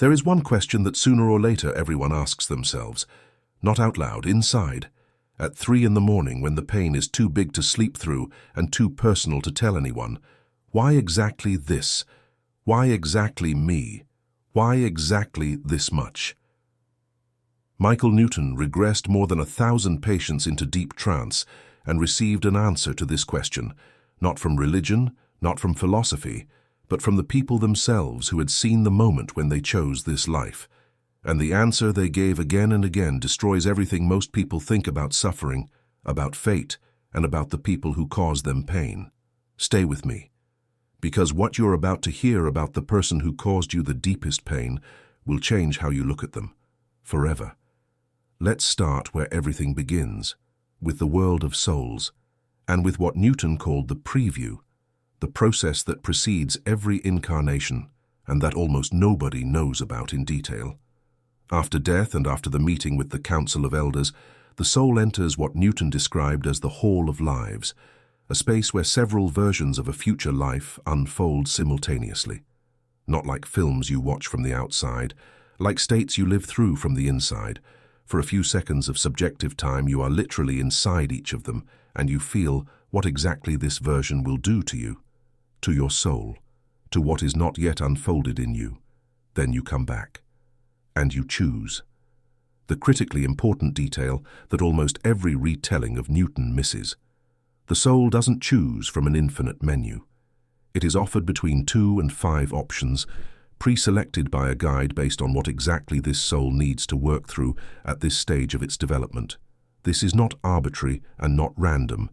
There is one question that sooner or later everyone asks themselves, not out loud, inside, at 3 in the morning when the pain is too big to sleep through and too personal to tell anyone. Why exactly this? Why exactly me? Why exactly this much? Michael Newton regressed more than 1,000 patients into deep trance and received an answer to this question, not from religion, not from philosophy, but from the people themselves who had seen the moment when they chose this life. And the answer they gave again and again destroys everything most people think about suffering, about fate, and about the people who cause them pain. Stay with me, because what you're about to hear about the person who caused you the deepest pain will change how you look at them, forever. Let's start where everything begins, with the world of souls, and with what Newton called the preview, the process that precedes every incarnation and that almost nobody knows about in detail. After death and after the meeting with the Council of Elders, the soul enters what Newton described as the Hall of Lives, a space where several versions of a future life unfold simultaneously. Not like films you watch from the outside, like states you live through from the inside. For a few seconds of subjective time, you are literally inside each of them, and you feel what exactly this version will do to you, to your soul, to what is not yet unfolded in you. Then you come back, and you choose. The critically important detail that almost every retelling of Newton misses. The soul doesn't choose from an infinite menu. It is offered between 2 and 5 options, pre-selected by a guide based on what exactly this soul needs to work through at this stage of its development. This is not arbitrary and not random.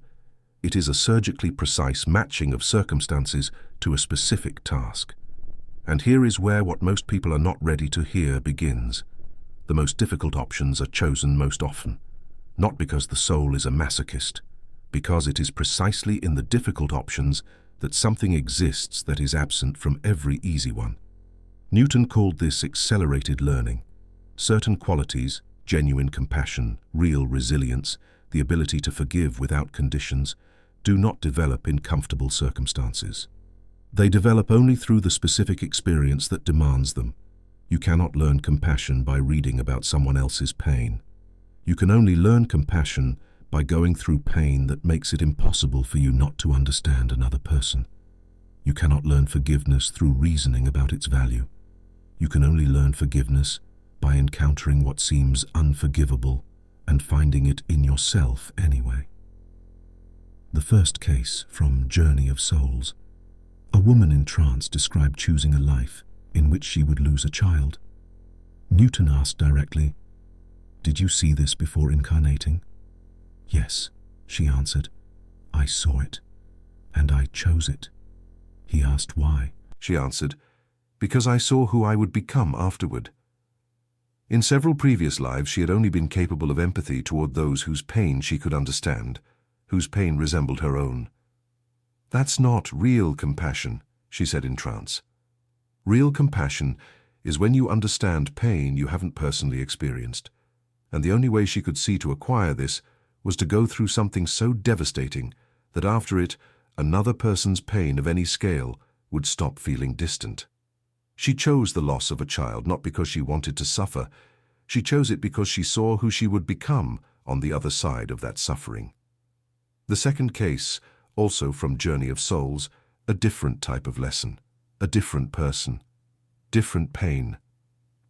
It is a surgically precise matching of circumstances to a specific task. And here is where what most people are not ready to hear begins. The most difficult options are chosen most often, not because the soul is a masochist, because it is precisely in the difficult options that something exists that is absent from every easy one. Newton called this accelerated learning. Certain qualities, genuine compassion, real resilience, the ability to forgive without conditions, do not develop in comfortable circumstances. They develop only through the specific experience that demands them. You cannot learn compassion by reading about someone else's pain. You can only learn compassion by going through pain that makes it impossible for you not to understand another person. You cannot learn forgiveness through reasoning about its value. You can only learn forgiveness by encountering what seems unforgivable and finding it in yourself anyway. The first case from Journey of Souls. A woman in trance described choosing a life in which she would lose a child. Newton asked directly, "Did you see this before incarnating?" "Yes," she answered. "I saw it, and I chose it." He asked why. She answered, "Because I saw who I would become afterward." In several previous lives, she had only been capable of empathy toward those whose pain she could understand, whose pain resembled her own. "That's not real compassion," she said in trance. Real compassion is when you understand pain you haven't personally experienced, and the only way she could see to acquire this was to go through something so devastating that after it, another person's pain of any scale would stop feeling distant. She chose the loss of a child not because she wanted to suffer. She chose it because she saw who she would become on the other side of that suffering. The second case, also from Journey of Souls, a different type of lesson, a different person, different pain,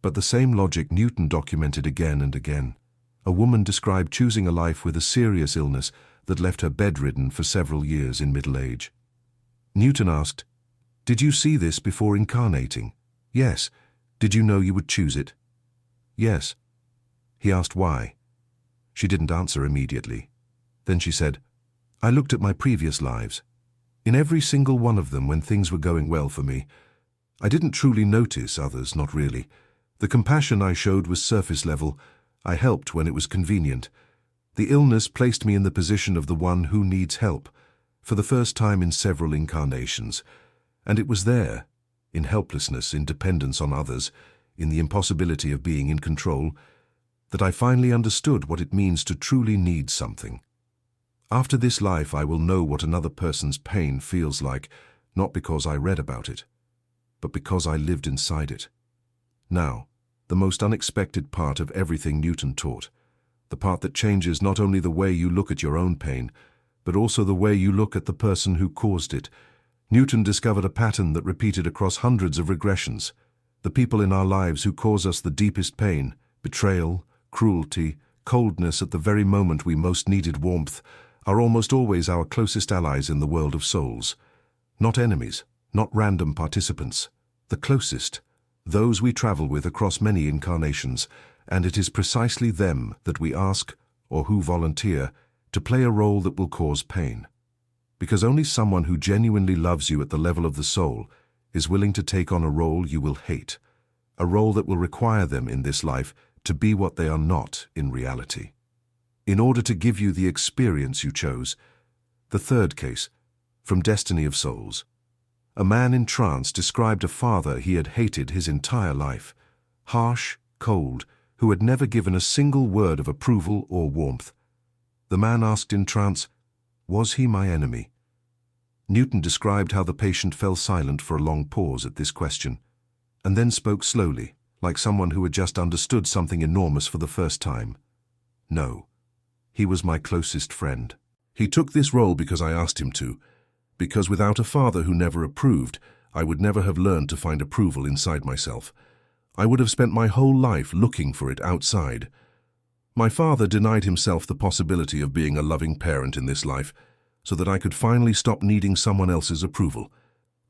but the same logic Newton documented again and again. A woman described choosing a life with a serious illness that left her bedridden for several years in middle age. Newton asked, "Did you see this before incarnating?" "Yes." "Did you know you would choose it?" "Yes." He asked why. She didn't answer immediately. Then she said, "I looked at my previous lives. In every single one of them, when things were going well for me, I didn't truly notice others, not really. The compassion I showed was surface level. I helped when it was convenient. The illness placed me in the position of the one who needs help, for the first time in several incarnations. And it was there, in helplessness, in dependence on others, in the impossibility of being in control, that I finally understood what it means to truly need something. After this life, I will know what another person's pain feels like, not because I read about it, but because I lived inside it. Now, the most unexpected part of everything Newton taught, the part that changes not only the way you look at your own pain, but also the way you look at the person who caused it. Newton discovered a pattern that repeated across hundreds of regressions. The people in our lives who cause us the deepest pain, betrayal, cruelty, coldness at the very moment we most needed warmth, are almost always our closest allies in the world of souls. Not enemies, not random participants. The closest, those we travel with across many incarnations, and it is precisely them that we ask, or who volunteer, to play a role that will cause pain. Because only someone who genuinely loves you at the level of the soul is willing to take on a role you will hate, a role that will require them in this life to be what they are not in reality, in order to give you the experience you chose. The third case, from Destiny of Souls. A man in trance described a father he had hated his entire life, harsh, cold, who had never given a single word of approval or warmth. The man asked in trance, "Was he my enemy?" Newton described how the patient fell silent for a long pause at this question, and then spoke slowly, like someone who had just understood something enormous for the first time. "No, he was my closest friend. He took this role because I asked him to, because without a father who never approved, I would never have learned to find approval inside myself. I would have spent my whole life looking for it outside. My father denied himself the possibility of being a loving parent in this life, so that I could finally stop needing someone else's approval.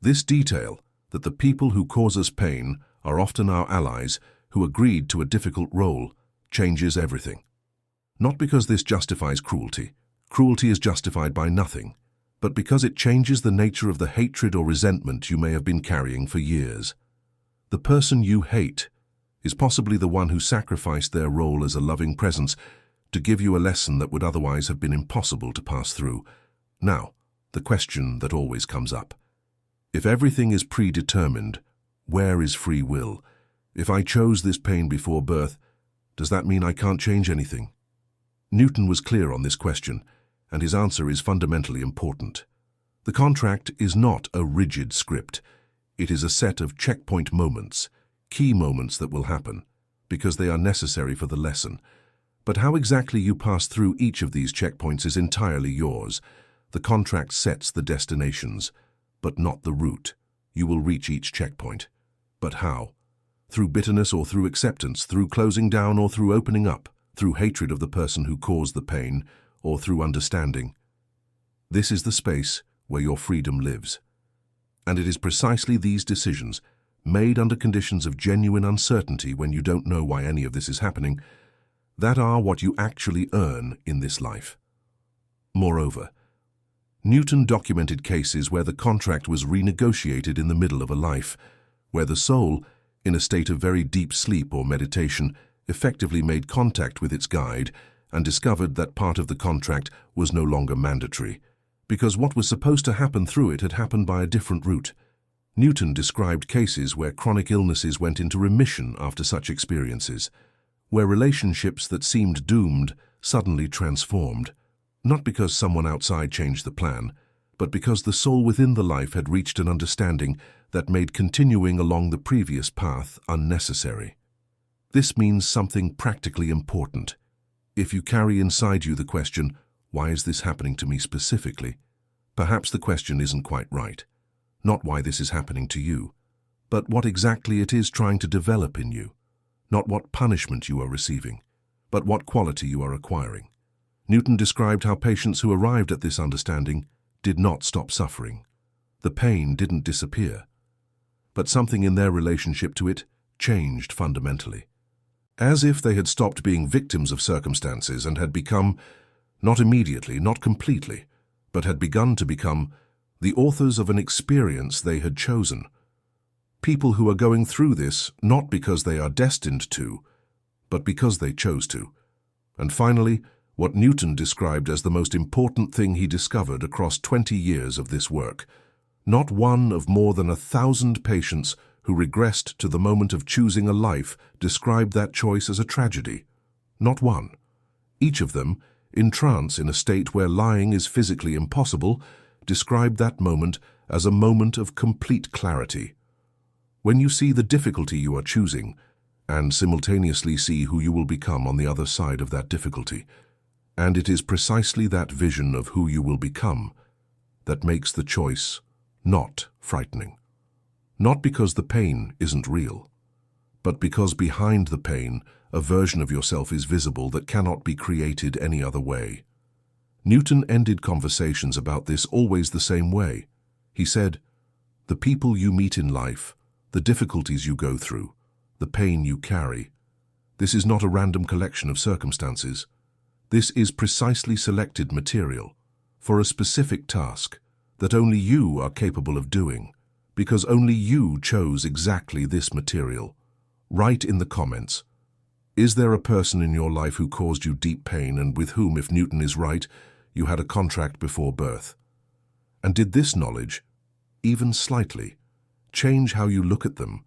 This detail, that the people who cause us pain are often our allies who agreed to a difficult role, changes everything. Not because this justifies cruelty. Cruelty is justified by nothing, but because it changes the nature of the hatred or resentment you may have been carrying for years. The person you hate is possibly the one who sacrificed their role as a loving presence to give you a lesson that would otherwise have been impossible to pass through. Now, the question that always comes up. If everything is predetermined, where is free will? If I chose this pain before birth, does that mean I can't change anything? Newton was clear on this question, and his answer is fundamentally important. The contract is not a rigid script. It is a set of checkpoint moments, key moments that will happen, because they are necessary for the lesson. But how exactly you pass through each of these checkpoints is entirely yours. The contract sets the destinations, but not the route. You will reach each checkpoint. But how? Through bitterness or through acceptance, through closing down or through opening up, through hatred of the person who caused the pain, or through understanding. This is the space where your freedom lives. And it is precisely these decisions, made under conditions of genuine uncertainty when you don't know why any of this is happening, that are what you actually earn in this life. Moreover, Newton documented cases where the contract was renegotiated in the middle of a life, where the soul, in a state of very deep sleep or meditation, effectively made contact with its guide and discovered that part of the contract was no longer mandatory, because what was supposed to happen through it had happened by a different route. Newton described cases where chronic illnesses went into remission after such experiences, where relationships that seemed doomed suddenly transformed, not because someone outside changed the plan, but because the soul within the life had reached an understanding that made continuing along the previous path unnecessary. This means something practically important. If you carry inside you the question, why is this happening to me specifically? Perhaps the question isn't quite right. Not why this is happening to you, but what exactly it is trying to develop in you. Not what punishment you are receiving, but what quality you are acquiring. Newton described how patients who arrived at this understanding did not stop suffering. The pain didn't disappear, but something in their relationship to it changed fundamentally. As if they had stopped being victims of circumstances and had become, not immediately, not completely, but had begun to become the authors of an experience they had chosen. People who are going through this not because they are destined to, but because they chose to. And finally, what Newton described as the most important thing he discovered across 20 years of this work. Not one of more than 1,000 patients who regressed to the moment of choosing a life described that choice as a tragedy. Not one. Each of them, in trance in a state where lying is physically impossible, described that moment as a moment of complete clarity. When you see the difficulty you are choosing, and simultaneously see who you will become on the other side of that difficulty. And it is precisely that vision of who you will become that makes the choice not frightening. Not because the pain isn't real, but because behind the pain, a version of yourself is visible that cannot be created any other way. Newton ended conversations about this always the same way. He said, "The people you meet in life, the difficulties you go through, the pain you carry, this is not a random collection of circumstances. This is precisely selected material for a specific task that only you are capable of doing, because only you chose exactly this material." Write in the comments, is there a person in your life who caused you deep pain and with whom, if Newton is right, you had a contract before birth? And did this knowledge, even slightly, change how you look at them